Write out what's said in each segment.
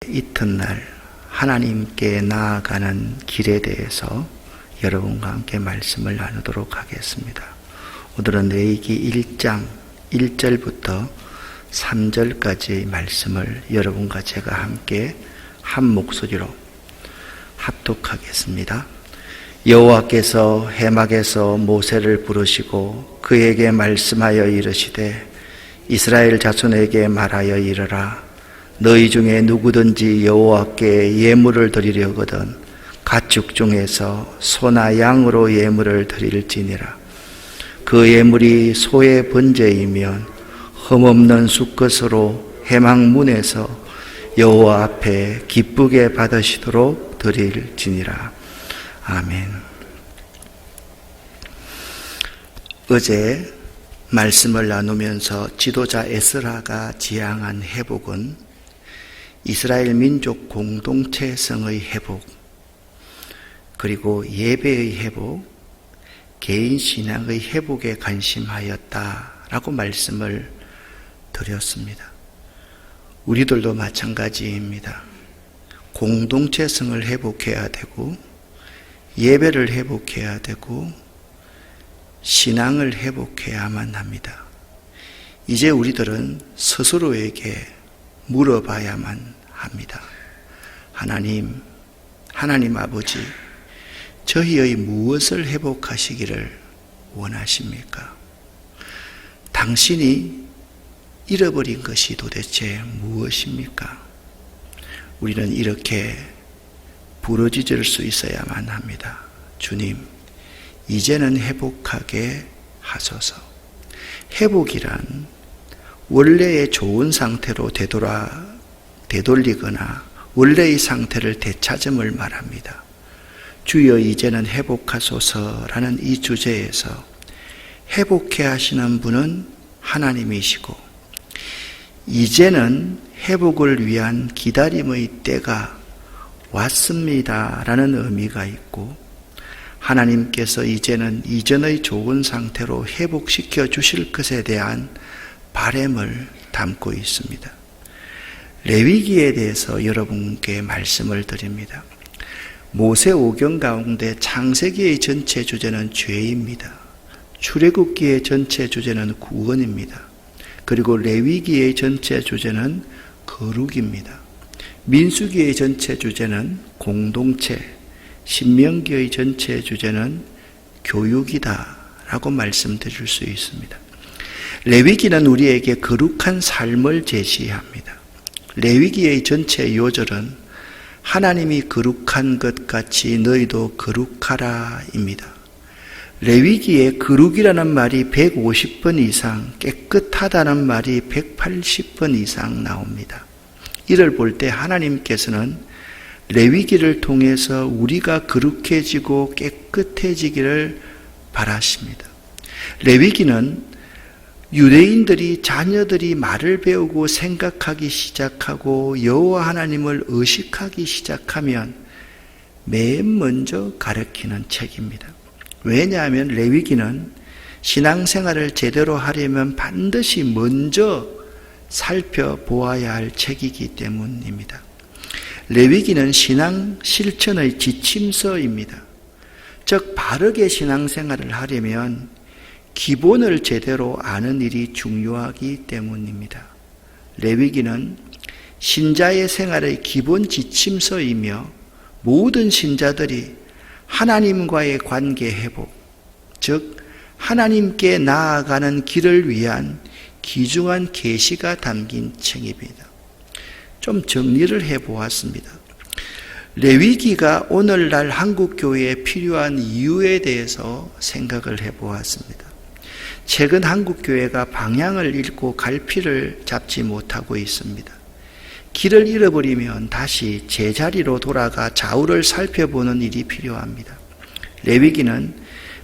이튿날 하나님께 나아가는 길에 대해서 여러분과 함께 말씀을 나누도록 하겠습니다. 오늘은 레위기 1장 1절부터 3절까지의 말씀을 여러분과 제가 함께 한 목소리로 합독하겠습니다. 여호와께서 해막에서 모세를 부르시고 그에게 말씀하여 이르시되 이스라엘 자손에게 말하여 이르라. 너희 중에 누구든지 여호와께 예물을 드리려거든 가축 중에서 소나 양으로 예물을 드릴지니라. 그 예물이 소의 번제이면 흠없는 수컷으로 해막문에서 여호와 앞에 기쁘게 받으시도록 드릴지니라. 아멘. 어제 말씀을 나누면서 지도자 에스라가 지향한 회복은 이스라엘 민족 공동체성의 회복, 그리고 예배의 회복, 개인 신앙의 회복에 관심하였다라고 말씀을 드렸습니다. 우리들도 마찬가지입니다. 공동체성을 회복해야 되고 예배를 회복해야 되고 신앙을 회복해야만 합니다. 이제 우리들은 스스로에게 물어봐야만 합니다. 하나님 아버지, 저희의 무엇을 회복하시기를 원하십니까? 당신이 잃어버린 것이 도대체 무엇입니까? 우리는 이렇게 부르짖을 수 있어야만 합니다. 주님, 이제는 회복하게 하소서. 회복이란 원래의 좋은 상태로 되돌리거나 원래의 상태를 되찾음을 말합니다. 주여 이제는 회복하소서라는 이 주제에서 회복해 하시는 분은 하나님이시고 이제는 회복을 위한 기다림의 때가 왔습니다라는 의미가 있고 하나님께서 이제는 이전의 좋은 상태로 회복시켜 주실 것에 대한 바람을 담고 있습니다. 레위기에 대해서 여러분께 말씀을 드립니다. 모세 오경 가운데 창세기의 전체 주제는 죄입니다. 출애굽기의 전체 주제는 구원입니다. 그리고 레위기의 전체 주제는 거룩입니다. 민수기의 전체 주제는 공동체, 신명기의 전체 주제는 교육이다라고 말씀드릴 수 있습니다. 레위기는 우리에게 거룩한 삶을 제시합니다. 레위기의 전체 요절은 하나님이 거룩한 것 같이 너희도 거룩하라입니다. 레위기에 거룩이라는 말이 150번 이상, 깨끗하다는 말이 180번 이상 나옵니다. 이를 볼 때 하나님께서는 레위기를 통해서 우리가 거룩해지고 깨끗해지기를 바라십니다. 레위기는 유대인들이 자녀들이 말을 배우고 생각하기 시작하고 여호와 하나님을 의식하기 시작하면 맨 먼저 가르치는 책입니다. 왜냐하면 레위기는 신앙생활을 제대로 하려면 반드시 먼저 살펴보아야 할 책이기 때문입니다. 레위기는 신앙 실천의 지침서입니다. 즉 바르게 신앙생활을 하려면 기본을 제대로 아는 일이 중요하기 때문입니다. 레위기는 신자의 생활의 기본 지침서이며 모든 신자들이 하나님과의 관계 회복, 즉 하나님께 나아가는 길을 위한 귀중한 계시가 담긴 책입니다. 좀 정리를 해보았습니다. 레위기가 오늘날 한국교회에 필요한 이유에 대해서 생각을 해보았습니다. 최근 한국교회가 방향을 잃고 갈피를 잡지 못하고 있습니다. 길을 잃어버리면 다시 제자리로 돌아가 좌우를 살펴보는 일이 필요합니다. 레위기는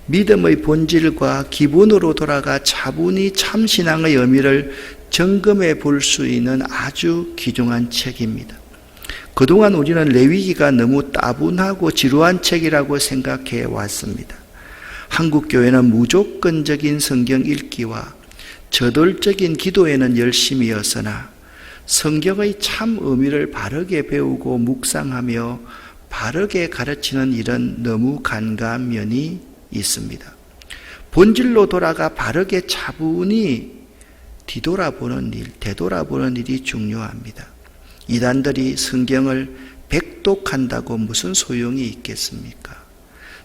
믿음의 본질과 기본으로 돌아가 차분히 참신앙의 의미를 점검해 볼 수 있는 아주 귀중한 책입니다. 그동안 우리는 레위기가 너무 따분하고 지루한 책이라고 생각해 왔습니다. 한국교회는 무조건적인 성경 읽기와 저돌적인 기도에는 열심이었으나 성경의 참 의미를 바르게 배우고 묵상하며 바르게 가르치는 일은 너무 간과한 면이 있습니다. 본질로 돌아가 바르게 차분히 뒤돌아보는 일, 되돌아보는 일이 중요합니다. 이단들이 성경을 백독한다고 무슨 소용이 있겠습니까?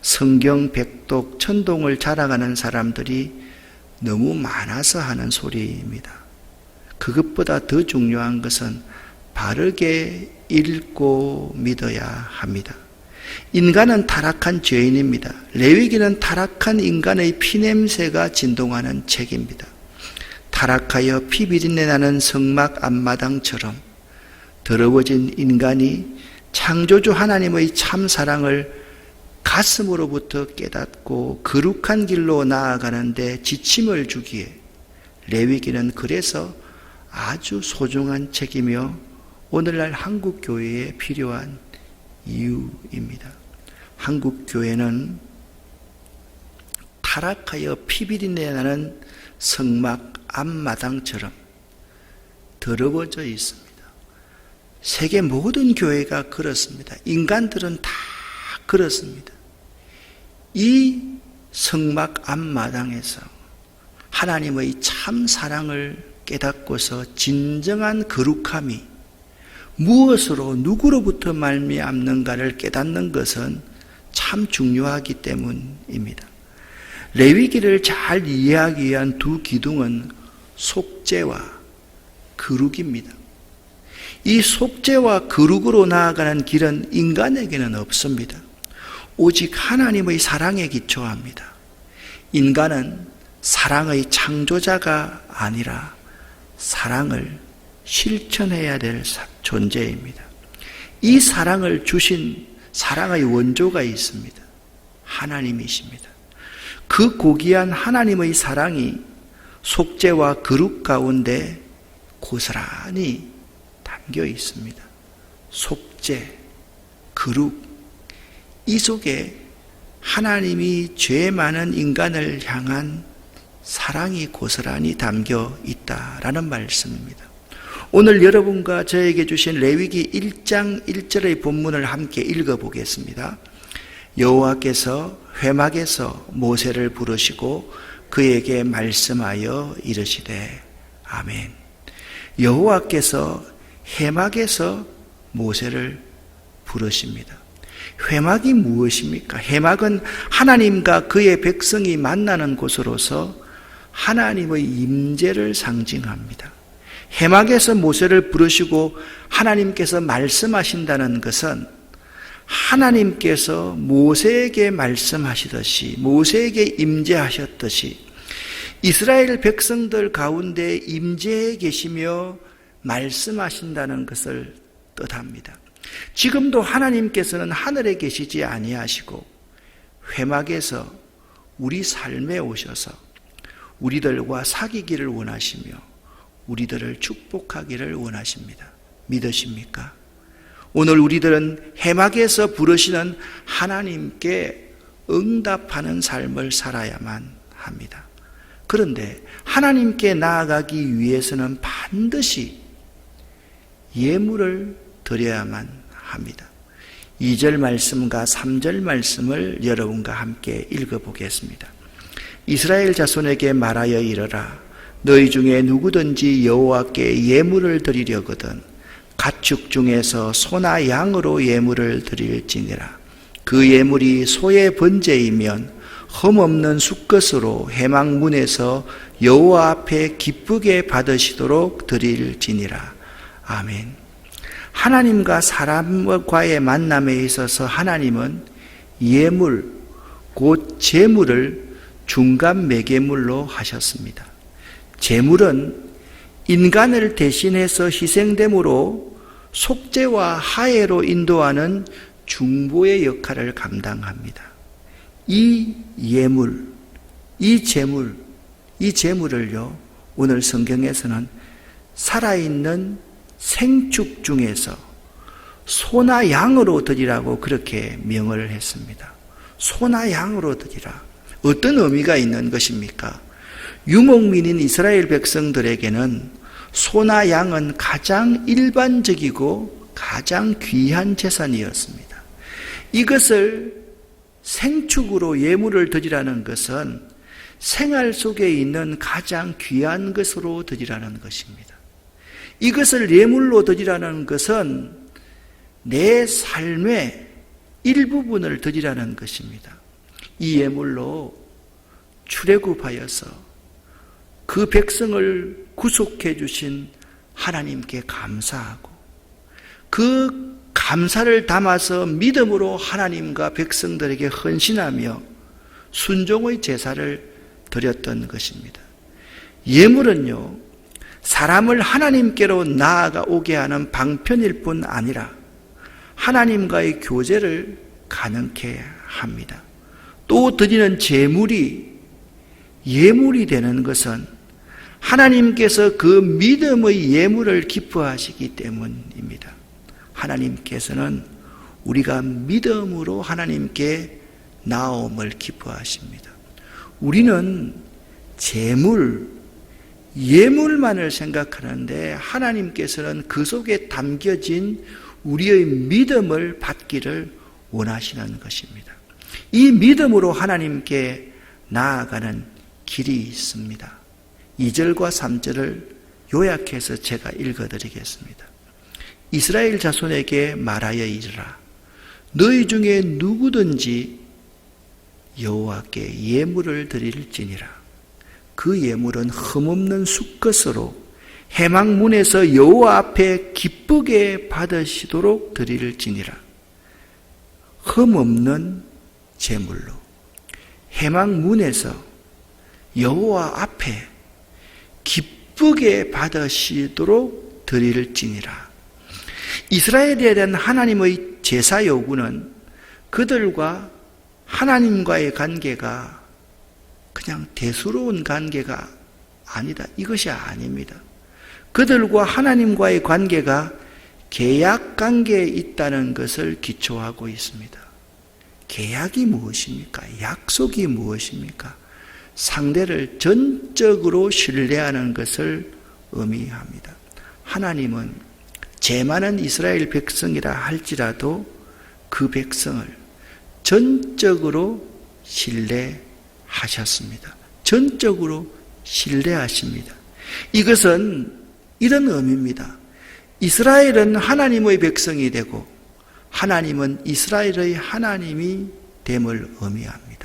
성경 백독, 천동을 자랑하는 사람들이 너무 많아서 하는 소리입니다. 그것보다 더 중요한 것은 바르게 읽고 믿어야 합니다. 인간은 타락한 죄인입니다. 레위기는 타락한 인간의 피냄새가 진동하는 책입니다. 타락하여 피비린내 나는 성막 앞마당처럼 더러워진 인간이 창조주 하나님의 참 사랑을 가슴으로부터 깨닫고 거룩한 길로 나아가는데 지침을 주기에 레위기는 그래서 아주 소중한 책이며 오늘날 한국 교회에 필요한 이유입니다. 한국 교회는 타락하여 피비린내 나는 성막 앞마당처럼 더러워져 있습니다. 세계 모든 교회가 그렇습니다. 인간들은 다 그렇습니다. 이 성막 앞마당에서 하나님의 참 사랑을 깨닫고서 진정한 거룩함이 무엇으로 누구로부터 말미암는가를 깨닫는 것은 참 중요하기 때문입니다. 레위기를 잘 이해하기 위한 두 기둥은 속죄와 거룩입니다. 이 속죄와 거룩으로 나아가는 길은 인간에게는 없습니다. 오직 하나님의 사랑에 기초합니다. 인간은 사랑의 창조자가 아니라 사랑을 실천해야 될 존재입니다. 이 사랑을 주신 사랑의 원조가 있습니다. 하나님이십니다. 그 고귀한 하나님의 사랑이 속죄와 거룩 가운데 고스란히 담겨 있습니다. 속죄, 거룩, 이 속에 하나님이 죄 많은 인간을 향한 사랑이 고스란히 담겨 있다라는 말씀입니다. 오늘 여러분과 저에게 주신 레위기 1장 1절의 본문을 함께 읽어보겠습니다. 여호와께서 회막에서 모세를 부르시고 그에게 말씀하여 이르시되 아멘. 여호와께서 회막에서 모세를 부르십니다. 회막이 무엇입니까? 회막은 하나님과 그의 백성이 만나는 곳으로서 하나님의 임재를 상징합니다. 회막에서 모세를 부르시고 하나님께서 말씀하신다는 것은 하나님께서 모세에게 말씀하시듯이 모세에게 임재하셨듯이 이스라엘 백성들 가운데 임재해 계시며 말씀하신다는 것을 뜻합니다. 지금도 하나님께서는 하늘에 계시지 아니하시고 회막에서 우리 삶에 오셔서 우리들과 사귀기를 원하시며 우리들을 축복하기를 원하십니다. 믿으십니까? 오늘 우리들은 회막에서 부르시는 하나님께 응답하는 삶을 살아야만 합니다. 그런데 하나님께 나아가기 위해서는 반드시 예물을 드려야만 합니다. 2절 말씀과 3절 말씀을 여러분과 함께 읽어보겠습니다. 이스라엘 자손에게 말하여 이르라. 너희 중에 누구든지 여호와께 예물을 드리려거든 가축 중에서 소나 양으로 예물을 드릴지니라. 그 예물이 소의 번제이면 흠없는 수컷으로 회막문에서 여호와 앞에 기쁘게 받으시도록 드릴지니라. 아멘. 하나님과 사람과의 만남에 있어서 하나님은 예물, 곧 제물을 중간 매개물로 하셨습니다. 제물은 인간을 대신해서 희생됨으로 속죄와 화해로 인도하는 중보의 역할을 감당합니다. 이 예물, 이 제물을요, 오늘 성경에서는 살아있는 생축 중에서 소나 양으로 드리라고 그렇게 명을 했습니다. 소나 양으로 드리라. 어떤 의미가 있는 것입니까? 유목민인 이스라엘 백성들에게는 소나 양은 가장 일반적이고 가장 귀한 재산이었습니다. 이것을 생축으로 예물을 드리라는 것은 생활 속에 있는 가장 귀한 것으로 드리라는 것입니다. 이것을 예물로 드리라는 것은 내 삶의 일부분을 드리라는 것입니다. 이 예물로 출애굽하여서 그 백성을 구속해 주신 하나님께 감사하고 그 감사를 담아서 믿음으로 하나님과 백성들에게 헌신하며 순종의 제사를 드렸던 것입니다. 예물은요, 사람을 하나님께로 나아가 오게 하는 방편일 뿐 아니라 하나님과의 교제를 가능케 합니다. 또 드리는 제물이 예물이 되는 것은 하나님께서 그 믿음의 예물을 기뻐하시기 때문입니다. 하나님께서는 우리가 믿음으로 하나님께 나옴을 기뻐하십니다. 우리는 제물, 예물만을 생각하는데 하나님께서는 그 속에 담겨진 우리의 믿음을 받기를 원하시는 것입니다. 이 믿음으로 하나님께 나아가는 길이 있습니다. 2절과 3절을 요약해서 제가 읽어드리겠습니다. 이스라엘 자손에게 말하여 이르라. 너희 중에 누구든지 여호와께 예물을 드릴지니라. 그 예물은 흠없는 숫것으로 해망문에서 여호와 앞에 기쁘게 받으시도록 드릴지니라. 흠없는 제물로 해망문에서 여호와 앞에 기쁘게 받으시도록 드릴지니라. 이스라엘에 대한 하나님의 제사 요구는 그들과 하나님과의 관계가 그냥 대수로운 관계가 아니다. 이것이 아닙니다. 그들과 하나님과의 관계가 계약 관계에 있다는 것을 기초하고 있습니다. 계약이 무엇입니까? 약속이 무엇입니까? 상대를 전적으로 신뢰하는 것을 의미합니다. 하나님은 죄 많은 이스라엘 백성이라 할지라도 그 백성을 전적으로 신뢰하셨습니다. 전적으로 신뢰하십니다. 이것은 이런 의미입니다. 이스라엘은 하나님의 백성이 되고 하나님은 이스라엘의 하나님이 됨을 의미합니다.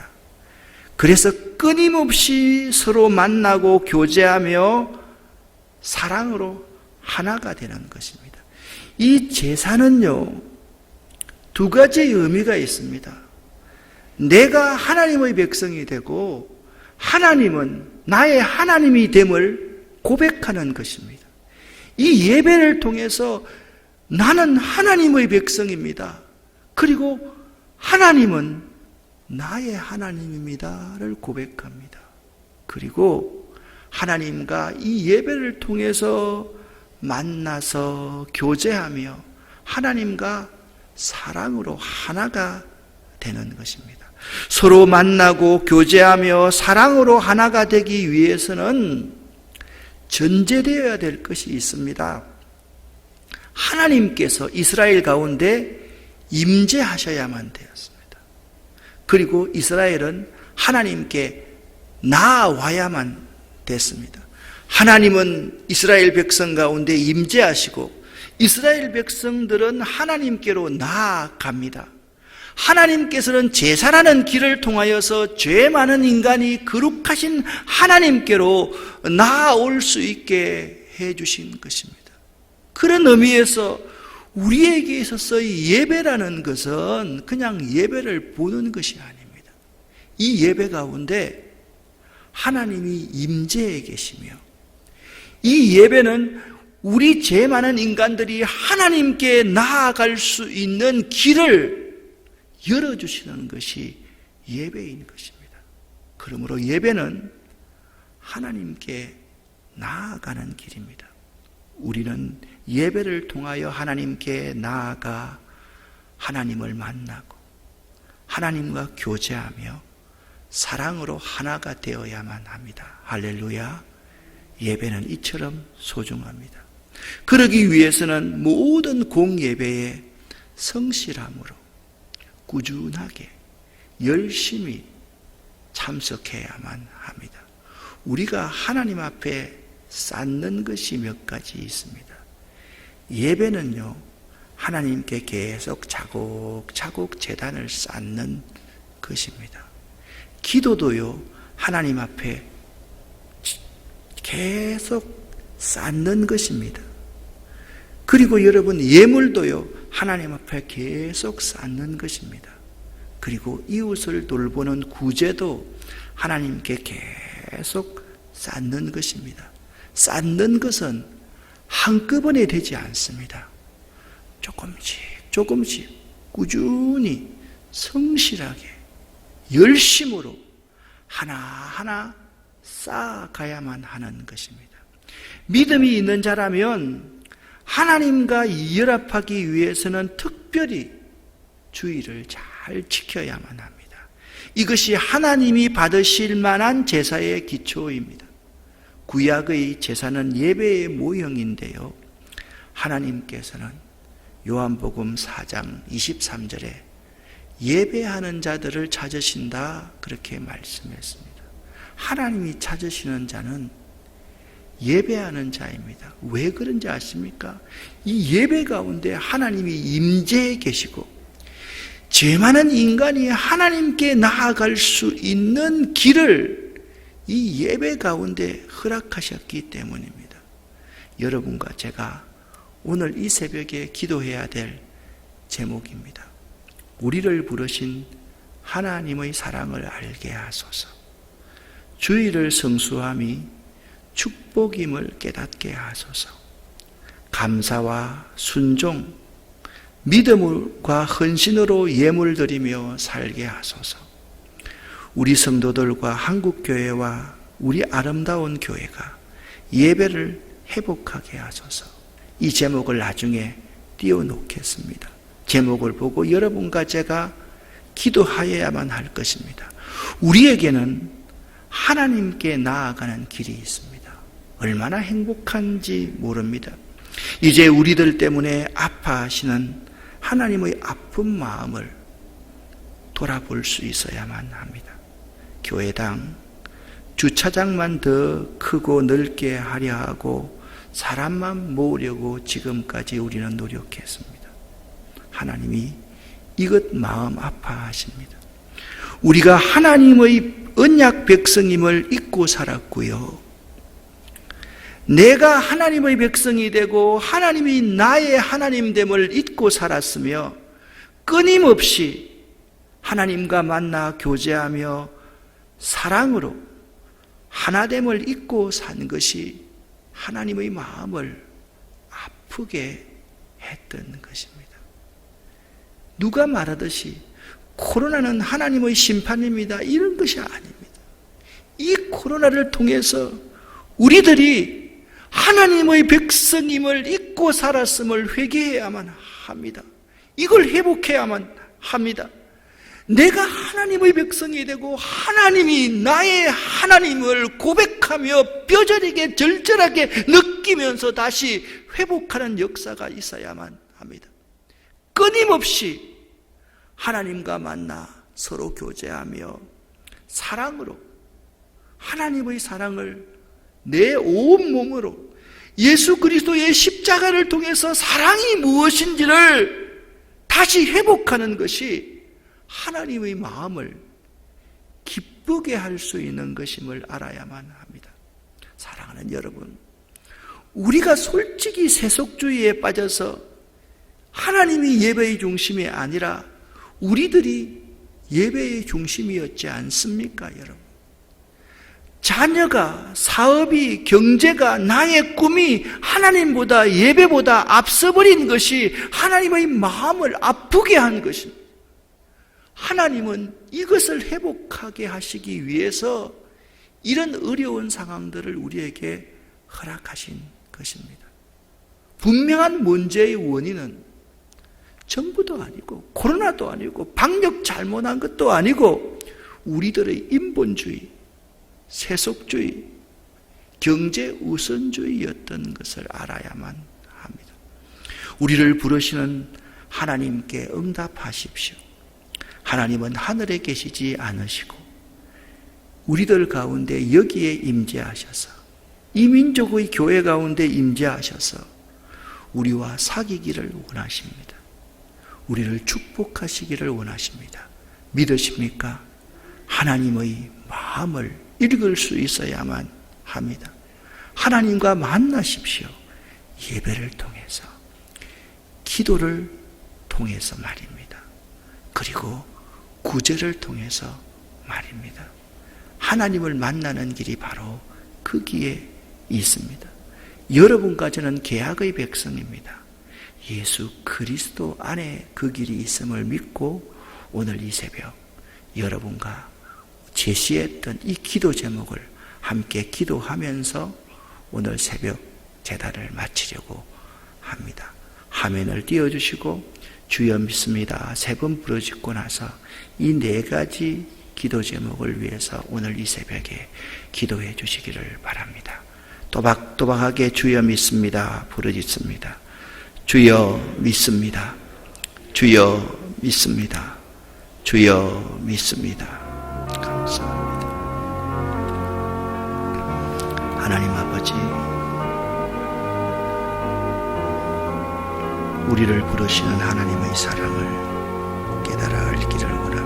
그래서 끊임없이 서로 만나고 교제하며 사랑으로 하나가 되는 것입니다. 이 제사는요, 두 가지의 의미가 있습니다. 내가 하나님의 백성이 되고 하나님은 나의 하나님이 됨을 고백하는 것입니다. 이 예배를 통해서 나는 하나님의 백성입니다. 그리고 하나님은 나의 하나님입니다를 고백합니다. 그리고 하나님과 이 예배를 통해서 만나서 교제하며 하나님과 사랑으로 하나가 되는 것입니다. 서로 만나고 교제하며 사랑으로 하나가 되기 위해서는 전제되어야 될 것이 있습니다. 하나님께서 이스라엘 가운데 임재하셔야만 되었습니다. 그리고 이스라엘은 하나님께 나아와야만 됐습니다. 하나님은 이스라엘 백성 가운데 임재하시고 이스라엘 백성들은 하나님께로 나아갑니다. 하나님께서는 제사라는 길을 통하여서 죄 많은 인간이 거룩하신 하나님께로 나아올 수 있게 해주신 것입니다. 그런 의미에서 우리에게 있어서의 예배라는 것은 그냥 예배를 보는 것이 아닙니다. 이 예배 가운데 하나님이 임재해 계시며 이 예배는 우리 죄 많은 인간들이 하나님께 나아갈 수 있는 길을 열어주시는 것이 예배인 것입니다. 그러므로 예배는 하나님께 나아가는 길입니다. 우리는 예배를 통하여 하나님께 나아가 하나님을 만나고 하나님과 교제하며 사랑으로 하나가 되어야만 합니다. 할렐루야. 예배는 이처럼 소중합니다. 그러기 위해서는 모든 공예배에 성실함으로 꾸준하게 열심히 참석해야만 합니다. 우리가 하나님 앞에 쌓는 것이 몇 가지 있습니다. 예배는요, 하나님께 계속 차곡차곡 제단을 쌓는 것입니다. 기도도요, 하나님 앞에 계속 쌓는 것입니다. 그리고 여러분, 예물도요, 하나님 앞에 계속 쌓는 것입니다. 그리고 이웃을 돌보는 구제도 하나님께 계속 쌓는 것입니다. 쌓는 것은 한꺼번에 되지 않습니다. 조금씩 꾸준히 성실하게 열심으로 하나하나 쌓아가야만 하는 것입니다. 믿음이 있는 자라면 하나님과 연합하기 위해서는 특별히 주의를 잘 지켜야만 합니다. 이것이 하나님이 받으실 만한 제사의 기초입니다. 구약의 제사는 예배의 모형인데요, 하나님께서는 요한복음 4장 23절에 예배하는 자들을 찾으신다, 그렇게 말씀했습니다. 하나님이 찾으시는 자는 예배하는 자입니다. 왜 그런지 아십니까? 이 예배 가운데 하나님이 임재해 계시고 죄 많은 인간이 하나님께 나아갈 수 있는 길을 이 예배 가운데 허락하셨기 때문입니다. 여러분과 제가 오늘 이 새벽에 기도해야 될 제목입니다. 우리를 부르신 하나님의 사랑을 알게 하소서. 주의를 성수함이 축복임을 깨닫게 하소서. 감사와 순종, 믿음과 헌신으로 예물 드리며 살게 하소서. 우리 성도들과 한국교회와 우리 아름다운 교회가 예배를 회복하게 하소서. 이 제목을 나중에 띄워놓겠습니다. 제목을 보고 여러분과 제가 기도하여야만 할 것입니다. 우리에게는 하나님께 나아가는 길이 있습니다. 얼마나 행복한지 모릅니다. 이제 우리들 때문에 아파하시는 하나님의 아픈 마음을 돌아볼 수 있어야만 합니다. 교회당 주차장만 더 크고 넓게 하려 하고 사람만 모으려고 지금까지 우리는 노력했습니다. 하나님이 이것 마음 아파하십니다. 우리가 하나님의 언약 백성임을 잊고 살았고요, 내가 하나님의 백성이 되고 하나님이 나의 하나님됨을 잊고 살았으며 끊임없이 하나님과 만나 교제하며 사랑으로 하나됨을 잊고 산 것이 하나님의 마음을 아프게 했던 것입니다. 누가 말하듯이 코로나는 하나님의 심판입니다, 이런 것이 아닙니다. 이 코로나를 통해서 우리들이 하나님의 백성임을 잊고 살았음을 회개해야만 합니다. 이걸 회복해야만 합니다. 내가 하나님의 백성이 되고 하나님이 나의 하나님을 고백하며 뼈저리게 절절하게 느끼면서 다시 회복하는 역사가 있어야만 합니다. 끊임없이 하나님과 만나 서로 교제하며 사랑으로, 하나님의 사랑을 내 온몸으로 예수 그리스도의 십자가를 통해서 사랑이 무엇인지를 다시 회복하는 것이 하나님의 마음을 기쁘게 할 수 있는 것임을 알아야만 합니다. 사랑하는 여러분, 우리가 솔직히 세속주의에 빠져서 하나님이 예배의 중심이 아니라 우리들이 예배의 중심이었지 않습니까, 여러분? 자녀가, 사업이, 경제가, 나의 꿈이 하나님보다, 예배보다 앞서버린 것이 하나님의 마음을 아프게 한 것입니다. 하나님은 이것을 회복하게 하시기 위해서 이런 어려운 상황들을 우리에게 허락하신 것입니다. 분명한 문제의 원인은 정부도 아니고 코로나도 아니고 방역 잘못한 것도 아니고 우리들의 인본주의, 세속주의, 경제 우선주의였던 것을 알아야만 합니다. 우리를 부르시는 하나님께 응답하십시오. 하나님은 하늘에 계시지 않으시고 우리들 가운데 여기에 임재하셔서 이민족의 교회 가운데 임재하셔서 우리와 사귀기를 원하십니다. 우리를 축복하시기를 원하십니다. 믿으십니까? 하나님의 마음을 읽을 수 있어야만 합니다. 하나님과 만나십시오. 예배를 통해서, 기도를 통해서 말입니다. 그리고 구제를 통해서 말입니다. 하나님을 만나는 길이 바로 거기에 있습니다. 여러분과 저는 계약의 백성입니다. 예수 그리스도 안에 그 길이 있음을 믿고 오늘 이 새벽 여러분과 제시했던 이 기도 제목을 함께 기도하면서 오늘 새벽 제단을 마치려고 합니다. 화면을 띄워주시고 주여 믿습니다 3번 부르짖고 나서 이 4가지 기도 제목을 위해서 오늘 이 새벽에 기도해 주시기를 바랍니다. 또박또박하게 주여 믿습니다 부르짖습니다. 주여 믿습니다. 주여 믿습니다. 주여 믿습니다. 감사합니다. 하나님 아버지, 우리를 부르시는 하나님의 사랑을 깨달아 알기를 원합니다.